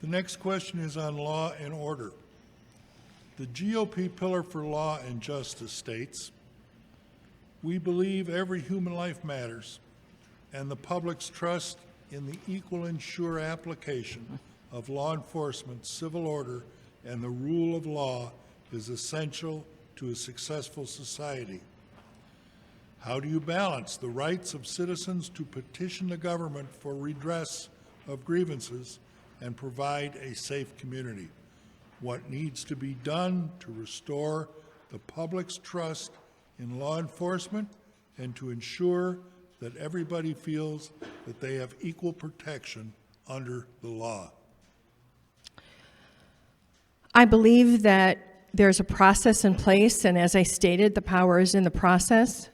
The next question is on law and order. The GOP Pillar for Law and Justice states, "We believe every human life matters, and the public's trust in the equal and sure application of law enforcement, civil order, and the rule of law is essential to a successful society. How do you balance the rights of citizens to petition the government for redress of grievances and provide a safe community? What needs to be done to restore the public's trust in law enforcement and to ensure that everybody feels that they have equal protection under the law?" I believe that there's a process in place, and as I stated, the power is in the process.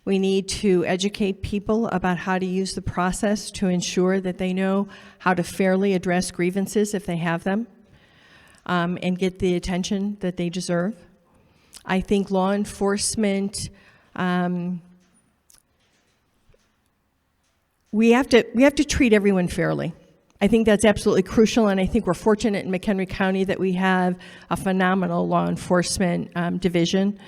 We need to educate people about how to use the process to ensure that they know how to fairly address grievances if they have them, and get the attention that they deserve. I think law enforcement, we have to treat everyone fairly. I think that's absolutely crucial, and I think we're fortunate in McHenry County that we have a phenomenal law enforcement division.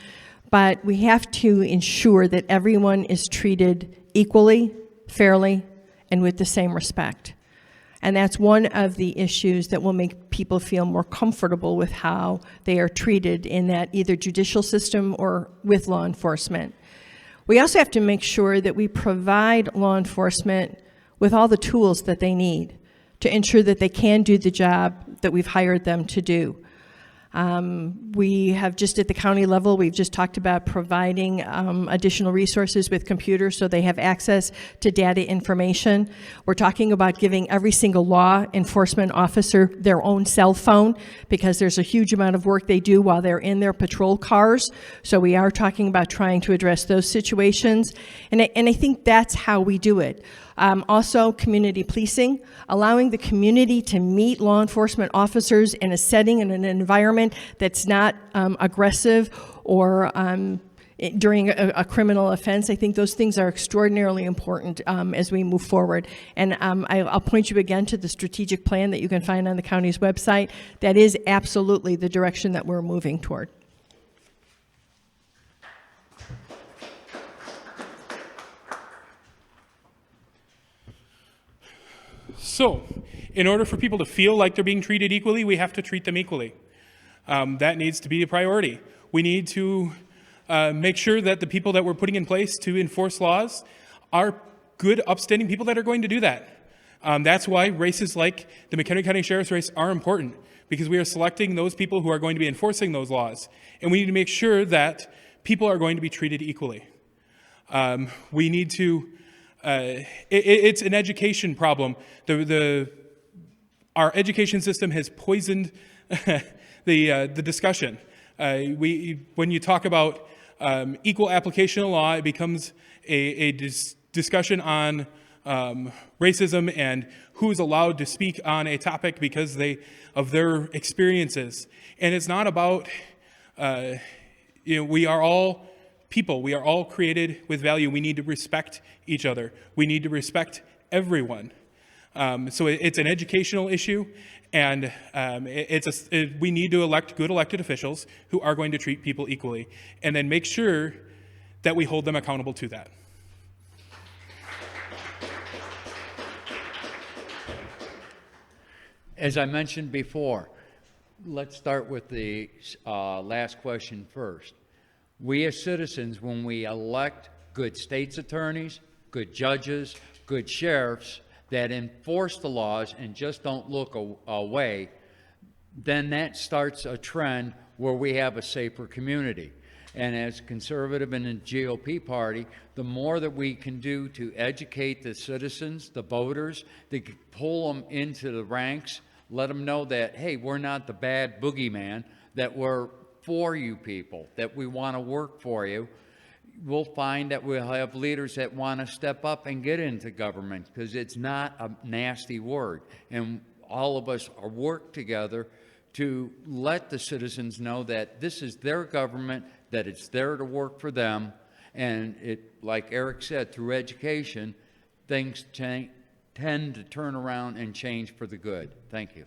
But we have to ensure that everyone is treated equally, fairly, and with the same respect. And that's one of the issues that will make people feel more comfortable with how they are treated in that either judicial system or with law enforcement. We also have to make sure that we provide law enforcement with all the tools that they need to ensure that they can do the job that we've hired them to do. We have just at the county level, we've just talked about providing additional resources with computers so they have access to data information. We're talking about giving every single law enforcement officer their own cell phone because there's a huge amount of work they do while they're in their patrol cars. So we are talking about trying to address those situations. And I think that's how we do it. Also, community policing, allowing the community to meet law enforcement officers in a setting and an environment that's not aggressive or during a criminal offense. I think those things are extraordinarily important as we move forward. And I'll point you again to the strategic plan that you can find on the county's website. That is absolutely the direction that we're moving toward. So, in order for people to feel like they're being treated equally, we have to treat them equally. That needs to be a priority. We need to make sure that the people that we're putting in place to enforce laws are good, upstanding people that are going to do that. That's why races like the McHenry County Sheriff's race are important, because we are selecting those people who are going to be enforcing those laws. And we need to make sure that people are going to be treated equally. We need to it's an education problem. Our education system has poisoned the discussion. When you talk about equal application of law, it becomes a discussion on racism and who is allowed to speak on a topic because of their experiences. And it's not about, we are all people. We are all created with value. We need to respect each other. We need to respect everyone. So it's an educational issue, and we need to elect good elected officials who are going to treat people equally, and then make sure that we hold them accountable to that. As I mentioned before, let's start with the last question first. We as citizens, when we elect good state's attorneys, good judges, good sheriffs that enforce the laws and just don't look away, then that starts a trend where we have a safer community. And as conservative in the GOP party, the more that we can do to educate the citizens, the voters, to pull them into the ranks, let them know that, hey, we're not the bad boogeyman, that we're for you people, that we want to work for you, we'll find that we'll have leaders that want to step up and get into government, because it's not a nasty word. And all of us are work together to let the citizens know that this is their government, that it's there to work for them. And it, like Erik said, through education, things tend to turn around and change for the good. Thank you.